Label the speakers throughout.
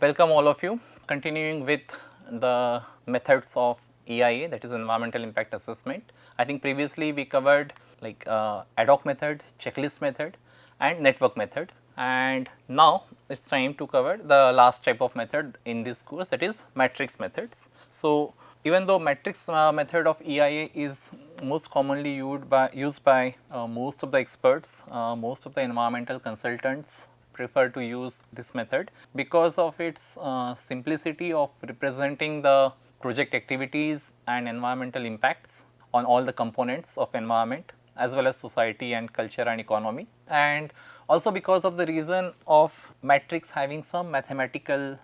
Speaker 1: Welcome all of you. Continuing with the methods of EIA, that is environmental impact assessment. I think previously we covered like ad hoc method, checklist method and network method, and now it is time to cover the last type of method in this course, that is matrix methods. So, even though matrix method of EIA is most commonly used by most of the experts, most of the environmental consultants prefer to use this method because of its simplicity of representing the project activities and environmental impacts on all the components of environment as well as society and culture and economy, and also because of the reason of matrix having some mathematical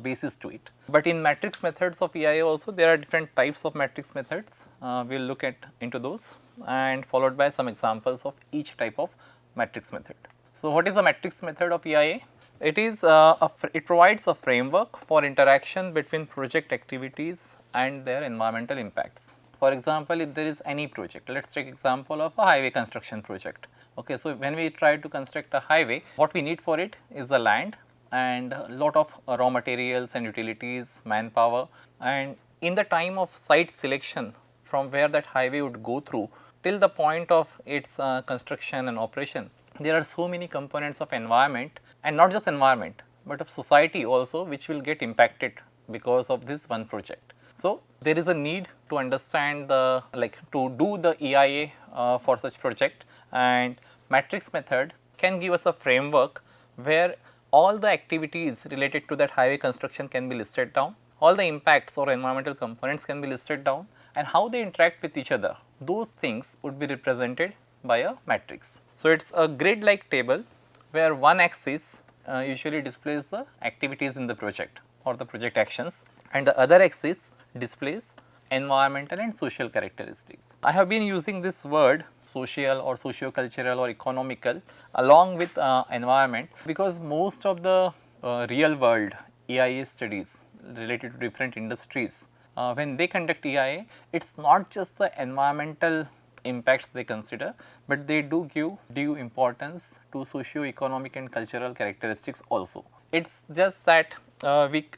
Speaker 1: basis to it. But in matrix methods of EIA also there are different types of matrix methods. We will look at into those and followed by some examples of each type of matrix method. So, what is the matrix method of EIA? It is it provides a framework for interaction between project activities and their environmental impacts. For example, if there is any project, let us take example of a highway construction project. Okay, so, when we try to construct a highway, what we need for it is the land and a lot of raw materials and utilities, manpower, and in the time of site selection from where that highway would go through till the point of its construction and operation, there are so many components of environment, and not just environment, but of society also, which will get impacted because of this one project. So, there is a need to understand the to do the EIA for such project, and matrix method can give us a framework where all the activities related to that highway construction can be listed down, all the impacts or environmental components can be listed down, and how they interact with each other, those things would be represented by a matrix. So, it is a grid like table where one axis usually displays the activities in the project or the project actions, and the other axis displays environmental and social characteristics. I have been using this word social or socio-cultural or economical along with environment because most of the real world EIA studies related to different industries, when they conduct EIA, it is not just the environmental impacts they consider, but they do give due importance to socio-economic and cultural characteristics also. It is just that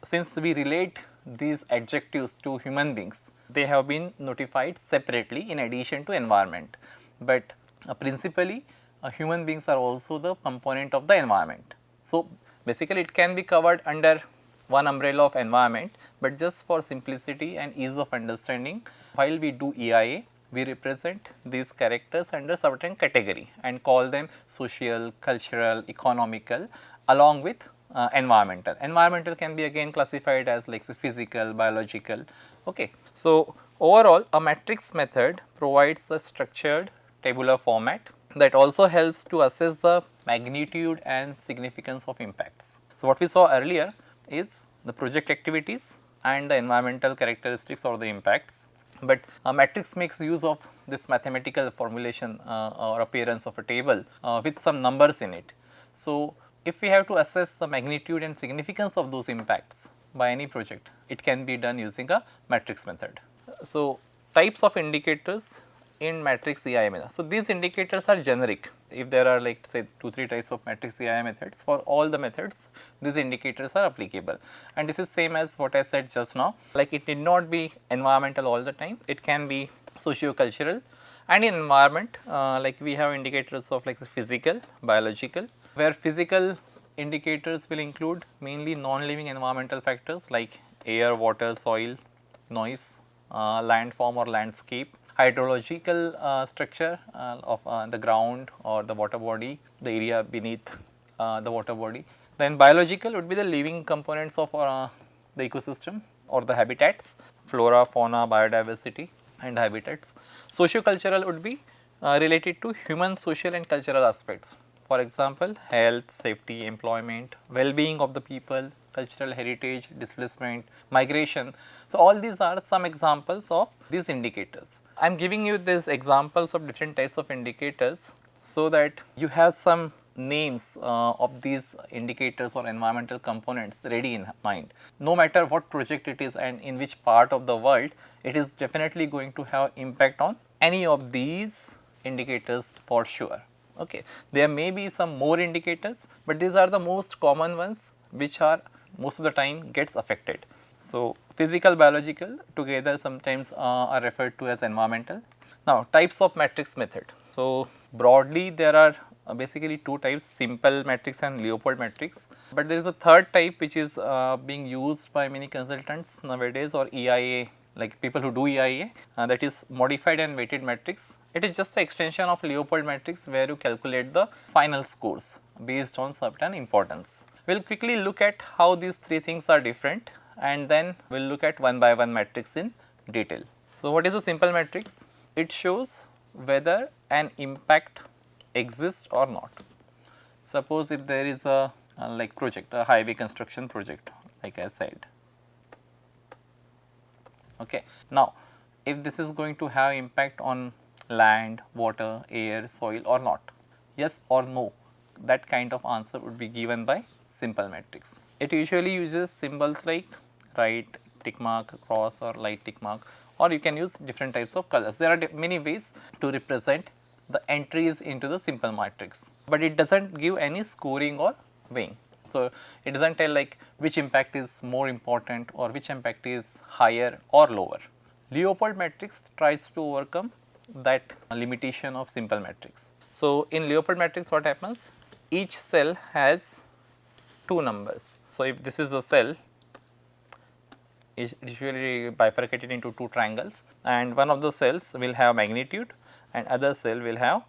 Speaker 1: since we relate these adjectives to human beings, they have been notified separately in addition to environment, but principally human beings are also the component of the environment. So, basically it can be covered under one umbrella of environment, but just for simplicity and ease of understanding, while we do EIA, we represent these characters under certain category and call them social, cultural, economical along with environmental. Environmental can be again classified as like say physical, biological. Okay. So, overall a matrix method provides a structured tabular format that also helps to assess the magnitude and significance of impacts. So, what we saw earlier is the project activities and the environmental characteristics or the impacts, but a matrix makes use of this mathematical formulation or appearance of a table with some numbers in it. So, if we have to assess the magnitude and significance of those impacts by any project, it can be done using a matrix method. So, types of indicators in matrix EIA method. So, these indicators are generic. If there are like say 2-3 types of matrix EIA methods, for all the methods these indicators are applicable, and this is same as what I said just now, like it need not be environmental all the time, it can be socio-cultural, and in environment like we have indicators of like physical, biological, where physical indicators will include mainly non-living environmental factors like air, water, soil, noise, landform or landscape, hydrological structure of the ground or the water body, the area beneath the water body. Then biological would be the living components of the ecosystem or the habitats, flora, fauna, biodiversity and habitats. Socio-cultural would be related to human social and cultural aspects. For example, health, safety, employment, well-being of the people, cultural heritage, displacement, migration. So, all these are some examples of these indicators. I am giving you these examples of different types of indicators so that you have some names of these indicators or environmental components ready in mind. No matter what project it is and in which part of the world, it is definitely going to have impact on any of these indicators for sure. Okay. There may be some more indicators, but these are the most common ones which are most of the time gets affected. So, physical, biological together sometimes are referred to as environmental. Now, types of matrix method. So, broadly there are basically two types, simple matrix and Leopold matrix, but there is a third type which is being used by many consultants nowadays, or EIA, like people who do EIA, that is modified and weighted matrix. It is just an extension of Leopold matrix where you calculate the final scores based on certain importance. We will quickly look at how these three things are different, and then we will look at one by one matrix in detail. So, what is a simple matrix? It shows whether an impact exists or not. Suppose if there is a like project, a highway construction project, like I said. Okay. Now, if this is going to have impact on land, water, air, soil or not, yes or no, that kind of answer would be given by simple matrix. It usually uses symbols like right tick mark, cross or light tick mark, or you can use different types of colors. There are many ways to represent the entries into the simple matrix, but it does not give any scoring or weighing. So, it does not tell like which impact is more important or which impact is higher or lower. Leopold matrix tries to overcome that limitation of simple matrix. So, in Leopold matrix what happens? Each cell has two numbers. So, if this is a cell, is usually bifurcated into two triangles, and one of the cells will have magnitude and other cell will have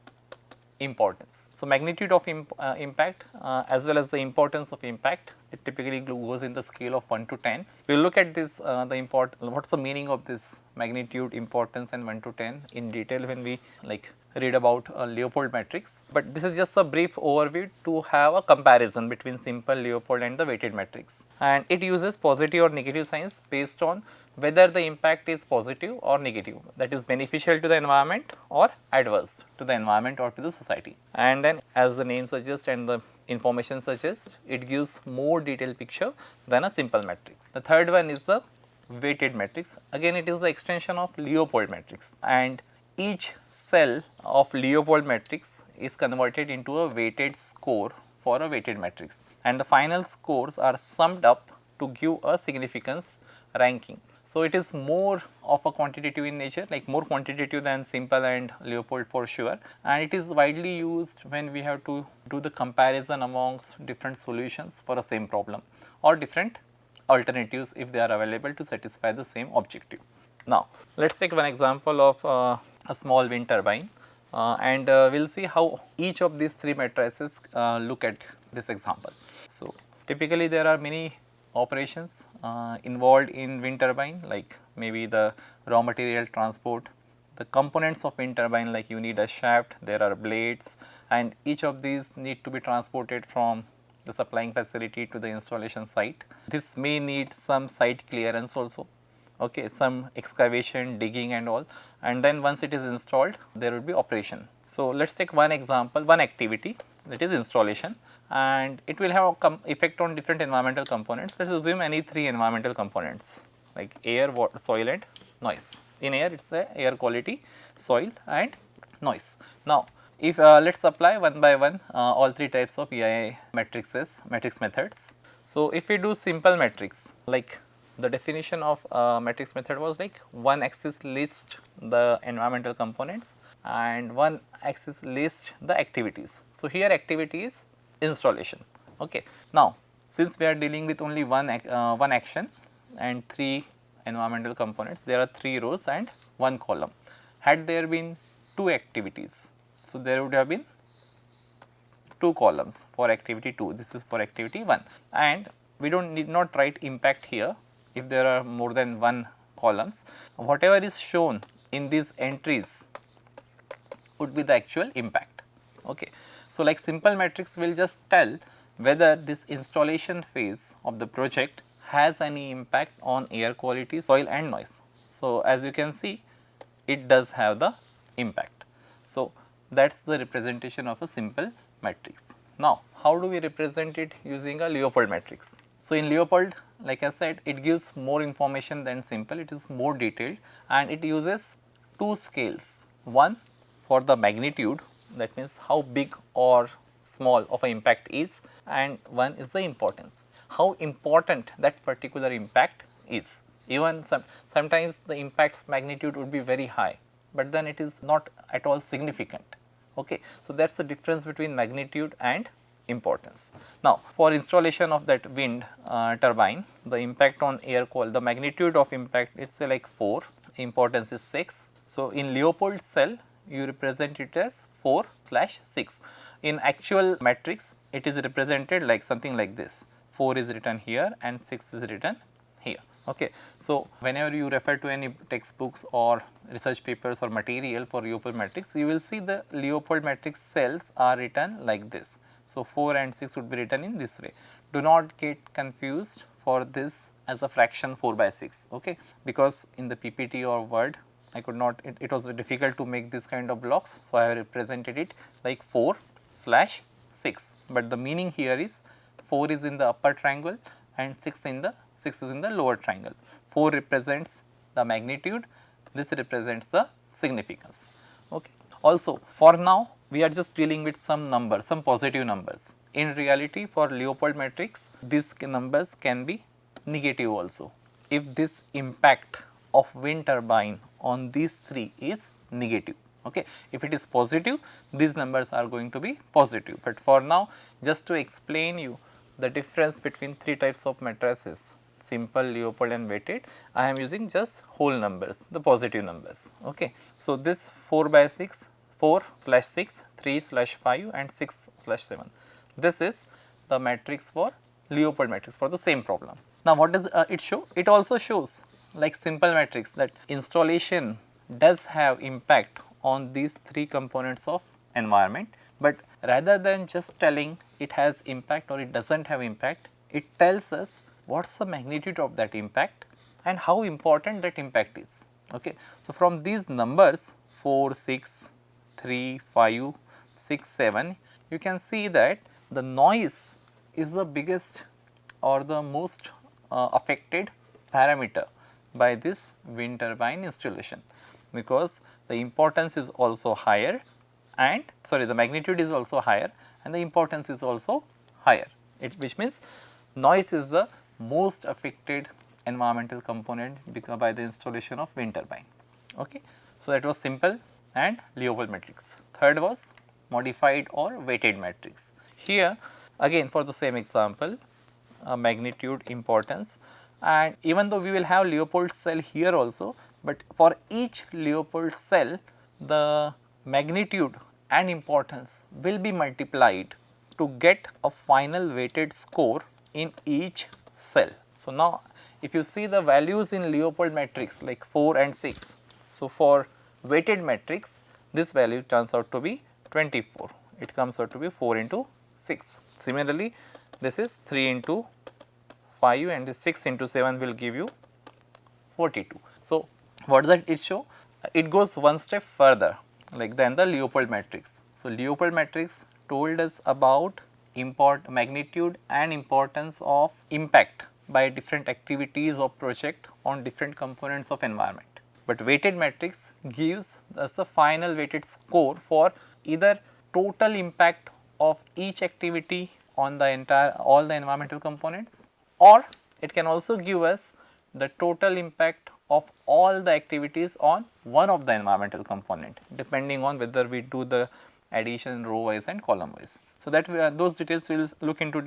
Speaker 1: importance. So, magnitude of impact as well as the importance of impact, it typically goes in the scale of 1 to 10. We will look at this what is the meaning of this magnitude, importance and 1 to 10 in detail when we like read about Leopold matrix, but this is just a brief overview to have a comparison between simple Leopold and the weighted matrix, and it uses positive or negative signs based on whether the impact is positive or negative, that is beneficial to the environment or adverse to the environment or to the society. And then as the name suggests and the information suggests, it gives more detailed picture than a simple matrix. The third one is the weighted matrix. Again, it is the extension of Leopold matrix, and each cell of Leopold matrix is converted into a weighted score for a weighted matrix, and the final scores are summed up to give a significance ranking. So, it is more of a quantitative in nature, like more quantitative than simple and Leopold for sure, and it is widely used when we have to do the comparison amongst different solutions for a same problem or different alternatives if they are available to satisfy the same objective. Now, let us take one example of a small wind turbine and we will see how each of these three matrices look at this example. So, typically there are many operations involved in wind turbine, like maybe the raw material transport, the components of wind turbine, like you need a shaft, there are blades, and each of these need to be transported from the supplying facility to the installation site. This may need some site clearance also, okay, some excavation, digging and all, and then once it is installed there will be operation. So, let us take one example, one activity, that is installation, and it will have effect on different environmental components. Let us assume any three environmental components like air, water, soil and noise. In air it is air quality, soil and noise. Now, if let us apply one by one all three types of EIA matrix methods. So, if we do simple matrix, like the definition of matrix method was like one axis lists the environmental components and one axis lists the activities. So, here activity is installation. Okay. Now, since we are dealing with only one action and three environmental components, there are 3 rows and 1 column. Had there been 2 activities, so there would have been 2 columns for activity 2, this is for activity 1, and we need not write impact here if there are more than 1 columns. Whatever is shown in these entries would be the actual impact. Okay. So, like simple matrix will just tell whether this installation phase of the project has any impact on air quality, soil and noise. So, as you can see, it does have the impact. So, that is the representation of a simple matrix. Now, how do we represent it using a Leopold matrix? So, in Leopold, like I said, it gives more information than simple, it is more detailed and it uses 2 scales, one for the magnitude, that means how big or small of an impact is, and one is the importance. how important that particular impact is. Even sometimes the impact's magnitude would be very high, but then it is not at all significant. Okay. So, that is the difference between magnitude and importance. Now, for installation of that wind turbine, the impact on air quality, the magnitude of impact is say like 4, importance is 6. So, in Leopold cell you represent it as 4/6. In actual matrix it is represented like something like this, 4 is written here and 6 is written here. Okay. So, whenever you refer to any textbooks or research papers or material for Leopold matrix, you will see the Leopold matrix cells are written like this. So, 4 and 6 would be written in this way. Do not get confused for this as a fraction 4/6, okay, because in the PPT or Word I could not, it was difficult to make this kind of blocks. So, I have represented it like 4/6, but the meaning here is 4 is in the upper triangle and 6 is in the lower triangle. 4 represents the magnitude, this represents the significance. Okay. Also, for now we are just dealing with some numbers, some positive numbers. In reality, for Leopold matrix, these numbers can be negative also. If this impact of wind turbine on these 3 is negative. Okay. If it is positive, these numbers are going to be positive. But for now, just to explain you the difference between 3 types of matrices, simple, Leopold and weighted, I am using just whole numbers, the positive numbers. Okay. So, this 4/6, 4/6, 3/5 and 6/7. This is the matrix for Leopold matrix for the same problem. Now, what does it show? It also shows like simple matrix that installation does have impact on these 3 components of environment, but rather than just telling it has impact or it does not have impact, it tells us what is the magnitude of that impact and how important that impact is. Okay. So, from these numbers 4, 6, 3, 5, 6, 7, you can see that the noise is the biggest or the most affected parameter by this wind turbine installation, because the importance is also higher and the magnitude is also higher and the importance is also higher, which means noise is the most affected environmental component by the installation of wind turbine. Okay. So, that was simple and Leopold matrix. Third was modified or weighted matrix. Here again for the same example, magnitude, importance, and even though we will have Leopold cell here also, but for each Leopold cell the magnitude and importance will be multiplied to get a final weighted score in each cell. So, now if you see the values in Leopold matrix like 4 and 6, so for weighted matrix this value turns out to be 24, it comes out to be 4 into 6. Similarly, this is 3 into 5 and this 6 into 7 will give you 42. So, what does it show? It goes one step further like than the Leopold matrix. So, Leopold matrix told us about magnitude and importance of impact by different activities or project on different components of environment. But weighted matrix gives us a final weighted score for either total impact of each activity on the all the environmental components, or it can also give us the total impact of all the activities on one of the environmental component, depending on whether we do the addition row wise and column wise. So, that those details we will look into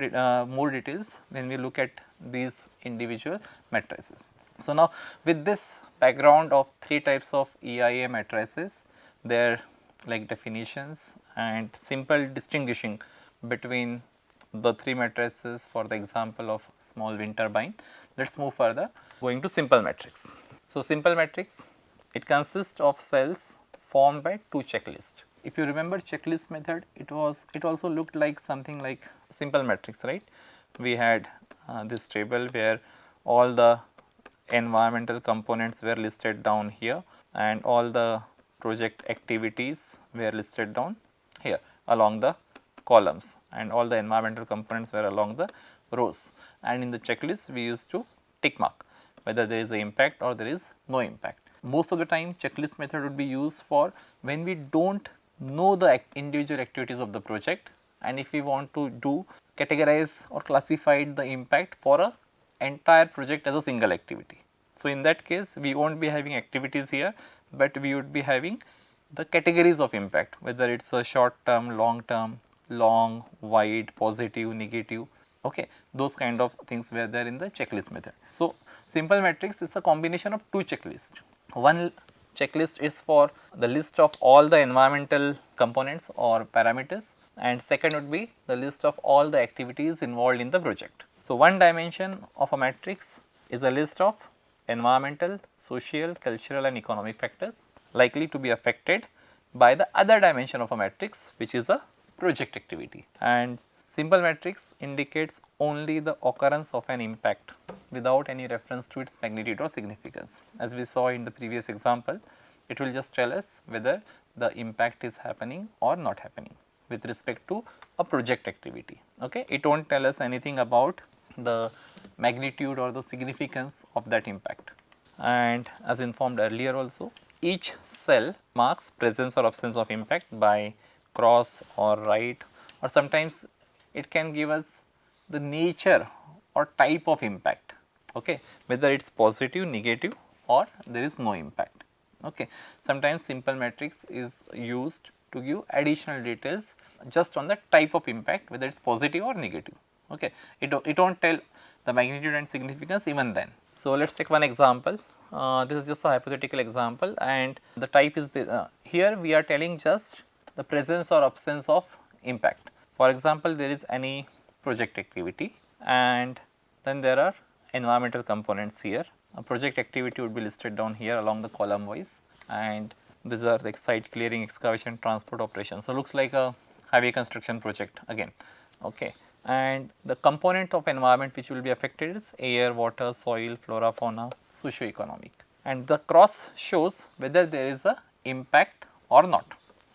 Speaker 1: more details when we look at these individual matrices. So, now with this background of 3 types of EIA matrices, their like definitions and simple distinguishing between the 3 matrices for the example of small wind turbine, let us move further going to simple matrix. So, simple matrix, it consists of cells formed by 2 checklists. If you remember checklist method, it also looked like something like simple matrix, right? We had this table where all the environmental components were listed down here and all the project activities were listed down here along the columns, and all the environmental components were along the rows, and in the checklist we used to tick mark whether there is an impact or there is no impact. Most of the time checklist method would be used for when we do not know the individual activities of the project, and if we want to do categorized or classified the impact for a entire project as a single activity. So, in that case we will not be having activities here, but we would be having the categories of impact, whether it is a short term, long, wide, positive, negative, okay. Those kind of things were there in the checklist method. So, simple matrix is a combination of two checklists. One checklist is for the list of all the environmental components or parameters, and second would be the list of all the activities involved in the project. So, one dimension of a matrix is a list of environmental, social, cultural and economic factors likely to be affected by the other dimension of a matrix, which is a project activity. And simple matrix indicates only the occurrence of an impact without any reference to its magnitude or significance. As we saw in the previous example, it will just tell us whether the impact is happening or not happening with respect to a project activity. Okay. It will not tell us anything about the magnitude or the significance of that impact. And as informed earlier also, each cell marks presence or absence of impact by cross or right, or sometimes it can give us the nature or type of impact, okay, whether it is positive, negative or there is no impact. Okay. Sometimes simple matrix is used to give additional details just on the type of impact, whether it is positive or negative. Okay. It will not tell the magnitude and significance even then. So, let us take one example. This is just a hypothetical example, and the type is here we are telling just the presence or absence of impact. For example, there is any project activity and then there are environmental components here. A project activity would be listed down here along the column wise, and these are like site clearing, excavation, transport operations. So, looks like a highway construction project again. Okay. And the component of environment which will be affected is air, water, soil, flora, fauna, socio-economic, and the cross shows whether there is a impact or not.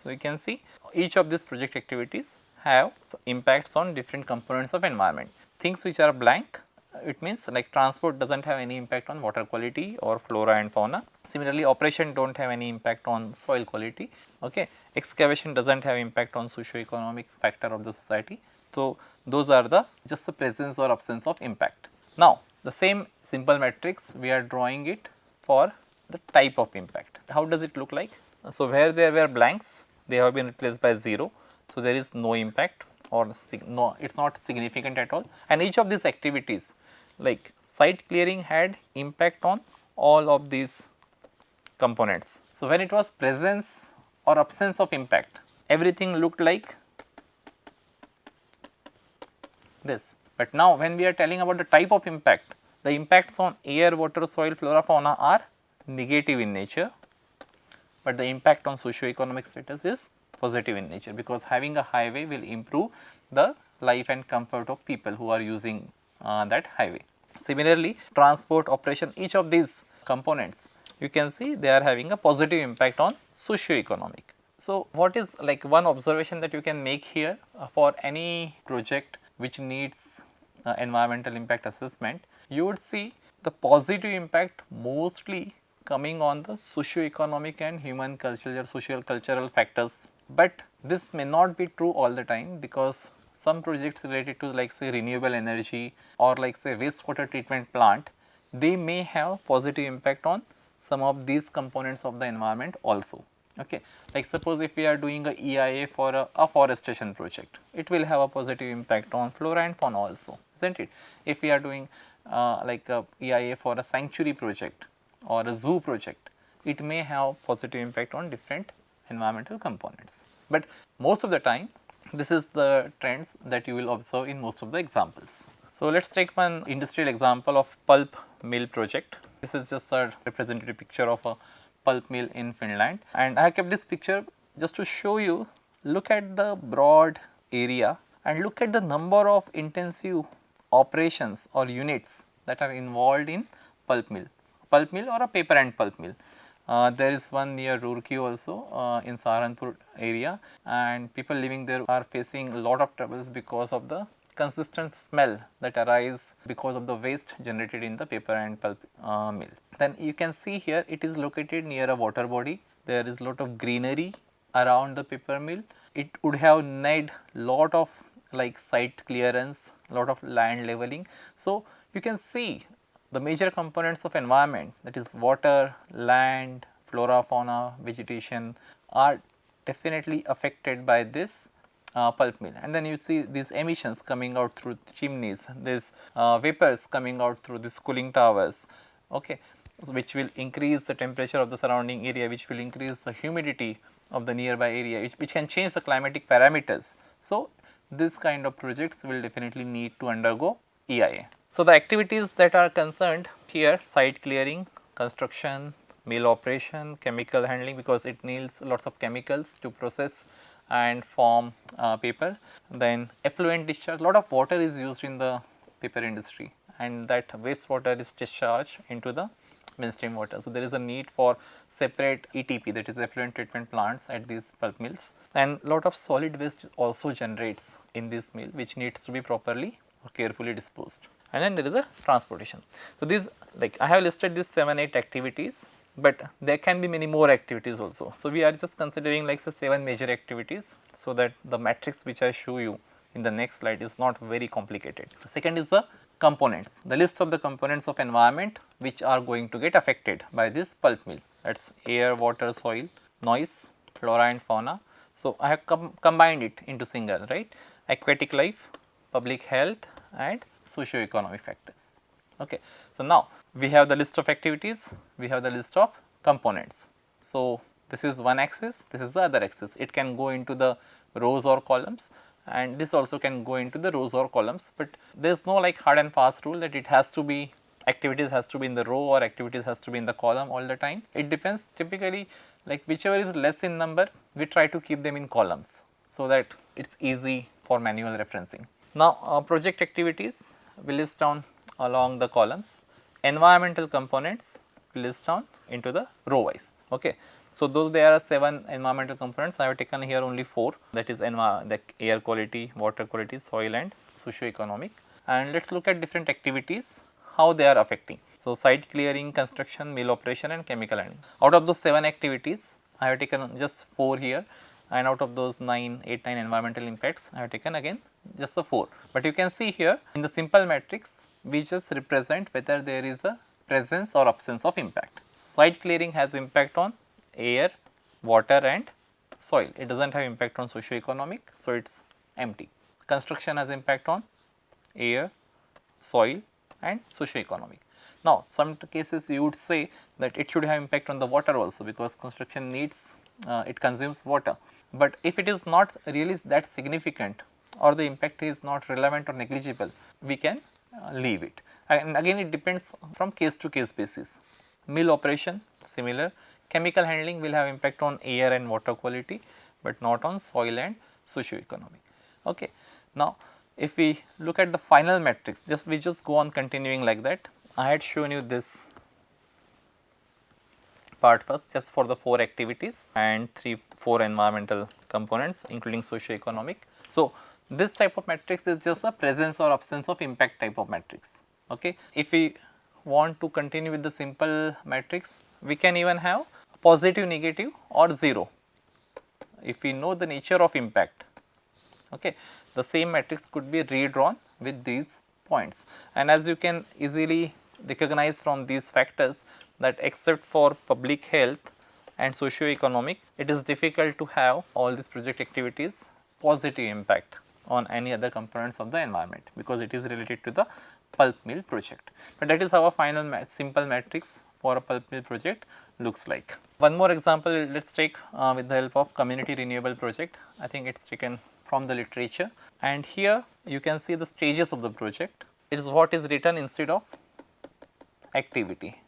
Speaker 1: So, you can see each of these project activities have impacts on different components of environment. Things which are blank, it means like transport does not have any impact on water quality or flora and fauna. Similarly, operation do not have any impact on soil quality. Okay. Excavation does not have impact on socio-economic factor of the society. So, those are the just the presence or absence of impact. Now, the same simple matrix we are drawing it for the type of impact. How does it look like? So, where there were blanks, they have been replaced by 0. So, there is no impact or no, it is not significant at all, and each of these activities like site clearing had impact on all of these components. So, when it was presence or absence of impact, everything looked like this, but now when we are telling about the type of impact, the impacts on air, water, soil, flora, fauna are negative in nature, but the impact on socio-economic status is positive in nature, because having a highway will improve the life and comfort of people who are using that highway. Similarly, transport, operation, each of these components you can see they are having a positive impact on socio-economic. So, what is like one observation that you can make here for any project which needs environmental impact assessment, you would see the positive impact mostly coming on the socio-economic and human cultural, social cultural factors. But this may not be true all the time, because some projects related to like say renewable energy or like say wastewater treatment plant, they may have positive impact on some of these components of the environment also. Okay. Like suppose if we are doing a EIA for a afforestation project, it will have a positive impact on flora and fauna also, isn't it? If we are doing like a EIA for a sanctuary project or a zoo project, it may have positive impact on different environmental components. But most of the time, this is the trends that you will observe in most of the examples. So, let us take one industrial example of pulp mill project. This is just a representative picture of a pulp mill in Finland, and I have kept this picture just to show you, look at the broad area and look at the number of intensive operations or units that are involved in pulp mill or a paper and pulp mill. There is one near Roorkee also in Saharanpur area, and people living there are facing a lot of troubles because of the consistent smell that arise because of the waste generated in the paper and pulp mill. Then you can see here it is located near a water body. There is lot of greenery around the paper mill. It would have need lot of like site clearance, a lot of land leveling. So, you can see the major components of environment, that is water, land, flora, fauna, vegetation, are definitely affected by this pulp mill. And then you see these emissions coming out through chimneys, these vapors coming out through these cooling towers, okay, which will increase the temperature of the surrounding area, which will increase the humidity of the nearby area, which can change the climatic parameters. So, this kind of projects will definitely need to undergo EIA. So, the activities that are concerned here: site clearing, construction, mill operation, chemical handling, because it needs lots of chemicals to process and form paper. Then effluent discharge, lot of water is used in the paper industry, and that wastewater is discharged into the mainstream water. So, there is a need for separate ETP, that is effluent treatment plants at these pulp mills, and lot of solid waste also generates in this mill, which needs to be properly or carefully disposed. And then there is a transportation. So, these, like I have listed these 7-8 activities, but there can be many more activities also. So, we are just considering like say 7 major activities, so that the matrix which I show you in the next slide is not very complicated. The second is the components, the list of the components of environment which are going to get affected by this pulp mill, that is air, water, soil, noise, flora and fauna. So, I have combined it into single, right, aquatic life, public health and socio-economic factors. Okay. So, now we have the list of activities, we have the list of components. So, this is one axis, this is the other axis. It can go into the rows or columns, and this also can go into the rows or columns, but there is no like hard and fast rule that it has to be, activities has to be in the row or activities has to be in the column all the time. It depends, typically like whichever is less in number, we try to keep them in columns, so that it is easy for manual referencing. Now, project activities we list down along the columns, environmental components we list down into the row wise. Okay. So, those there are 7 environmental components, I have taken here only 4, that is the air quality, water quality, soil and socio-economic. And let us look at different activities, how they are affecting. So, site clearing, construction, mill operation and chemical handling. Out of those 7 activities, I have taken just 4 here, and out of those 9 environmental impacts, I have taken again just the 4. But you can see here in the simple matrix, we just represent whether there is a presence or absence of impact. Site clearing has impact on air, water and soil, it does not have impact on socio-economic, so it is empty. Construction has impact on air, soil and socio-economic. Now, some cases you would say that it should have impact on the water also, because construction needs, it consumes water, but if it is not really that significant or the impact is not relevant or negligible, we can leave it, and again it depends from case to case basis. Mill operation similar, chemical handling will have impact on air and water quality, but not on soil and socio-economic. Okay. Now, if we look at the final matrix, we just go on continuing like that. I had shown you this part first just for the 4 activities and 4 environmental components including socio-economic. So, this type of matrix is just a presence or absence of impact type of matrix. Okay. If we want to continue with the simple matrix, we can even have positive, negative or 0 if we know the nature of impact. Okay. The same matrix could be redrawn with these points, and as you can easily recognize from these factors that except for public health and socio-economic, it is difficult to have all these project activities positive impact on any other components of the environment, because it is related to the pulp mill project. But that is how a final simple matrix for a pulp mill project looks like. One more example let us take with the help of community renewable project. I think it is taken from the literature, and here you can see the stages of the project. It is what is written instead of activity.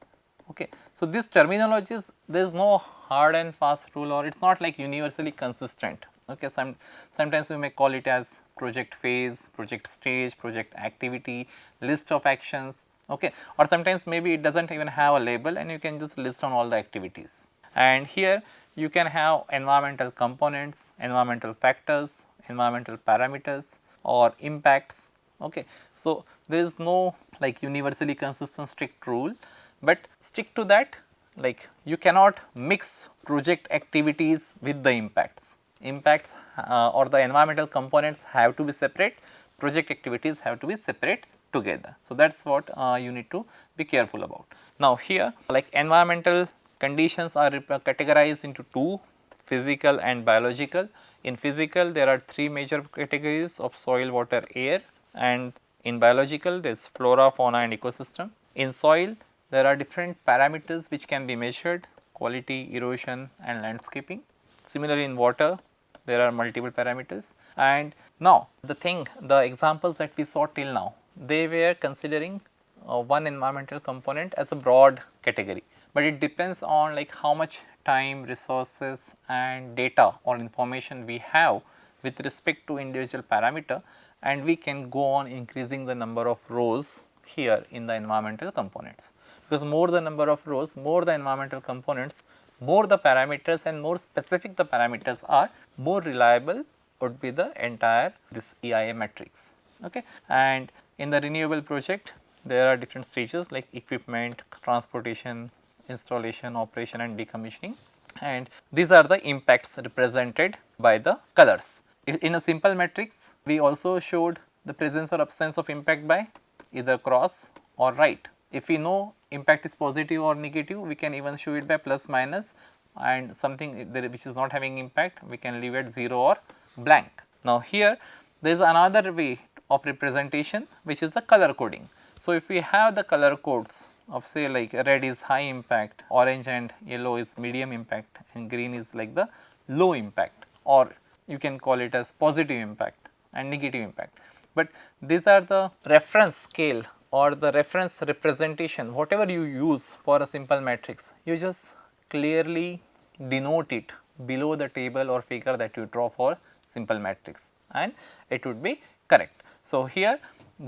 Speaker 1: Okay. So, this terminologies, there is no hard and fast rule, or it is not like universally consistent. Okay. Sometimes we may call it as project phase, project stage, project activity, list of actions, okay, or sometimes maybe it does not even have a label and you can just list on all the activities. And here you can have environmental components, environmental factors, environmental parameters or impacts. Okay. So, there is no like universally consistent strict rule, but stick to that, like you cannot mix project activities with the impacts. impacts or the environmental components have to be separate, project activities have to be separate together. So, that is what you need to be careful about. Now, here like environmental conditions are categorized into two, physical and biological. In physical there are three major categories of soil, water, air, and in biological there is flora, fauna and ecosystem. In soil there are different parameters which can be measured, quality, erosion and landscaping. Similarly, in water there are multiple parameters. And now the examples that we saw till now, they were considering one environmental component as a broad category, but it depends on like how much time, resources and data or information we have with respect to individual parameter, and we can go on increasing the number of rows here in the environmental components, because more the number of rows, more the environmental components, more the parameters and more specific the parameters are, more reliable would be the entire this EIA matrix. Okay. And in the renewable project there are different stages like equipment, transportation, installation, operation and decommissioning, and these are the impacts represented by the colors. In a simple matrix we also showed the presence or absence of impact by either cross or right. If we know impact is positive or negative, we can even show it by plus minus, and something which is not having impact we can leave it 0 or blank. Now, here there is another way of representation which is the color coding. So, if we have the color codes of say like red is high impact, orange and yellow is medium impact and green is like the low impact, or you can call it as positive impact and negative impact. But these are the reference scale or the reference representation, whatever you use for a simple matrix, you just clearly denote it below the table or figure that you draw for simple matrix and it would be correct. So, here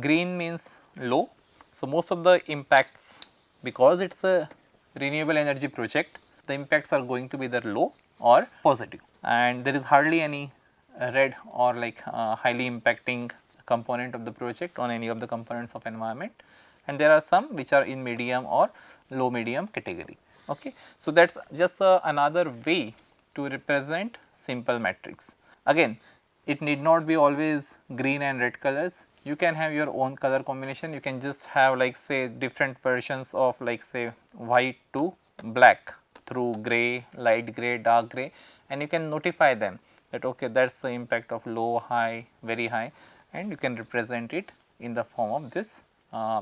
Speaker 1: green means low. So, most of the impacts, because it is a renewable energy project, the impacts are going to be either low or positive, and there is hardly any red or like highly impacting component of the project on any of the components of environment, and there are some which are in medium or low medium category. Okay. So, that is just another way to represent simple matrix. Again, it need not be always green and red colors, you can have your own color combination, you can just have like say different versions of like say white to black through grey, light grey, dark grey, and you can notify them that okay, that is the impact of low, high, very high, and you can represent it in the form of this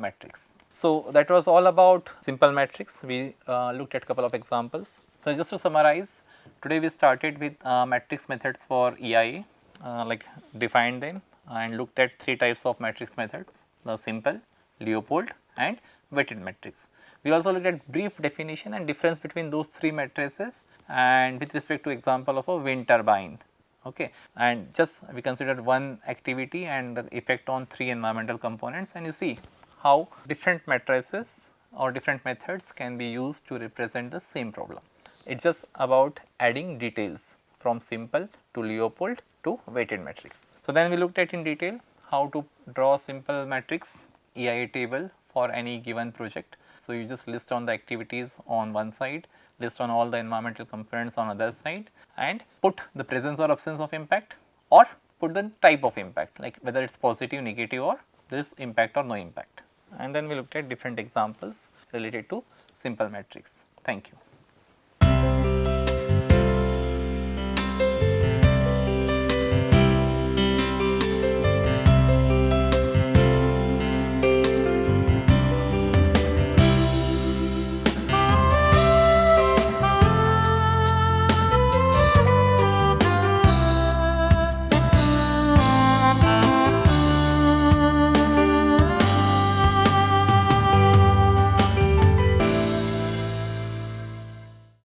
Speaker 1: matrix. So, that was all about simple matrix. We looked at couple of examples. So, just to summarize, today we started with matrix methods for EIA, like defined them and looked at three types of matrix methods, the simple, Leopold and weighted matrix. We also looked at brief definition and difference between those three matrices and with respect to example of a wind turbine. Okay. And just we considered one activity and the effect on three environmental components, and you see how different matrices or different methods can be used to represent the same problem. It is just about adding details from simple to Leopold to weighted matrix. So, then we looked at in detail how to draw simple matrix EIA table for any given project. So, you just list on the activities on one side, list on all the environmental components on other side, and put the presence or absence of impact or put the type of impact, like whether it is positive, negative, or there is impact or no impact. And then we looked at different examples related to simple matrix. Thank you.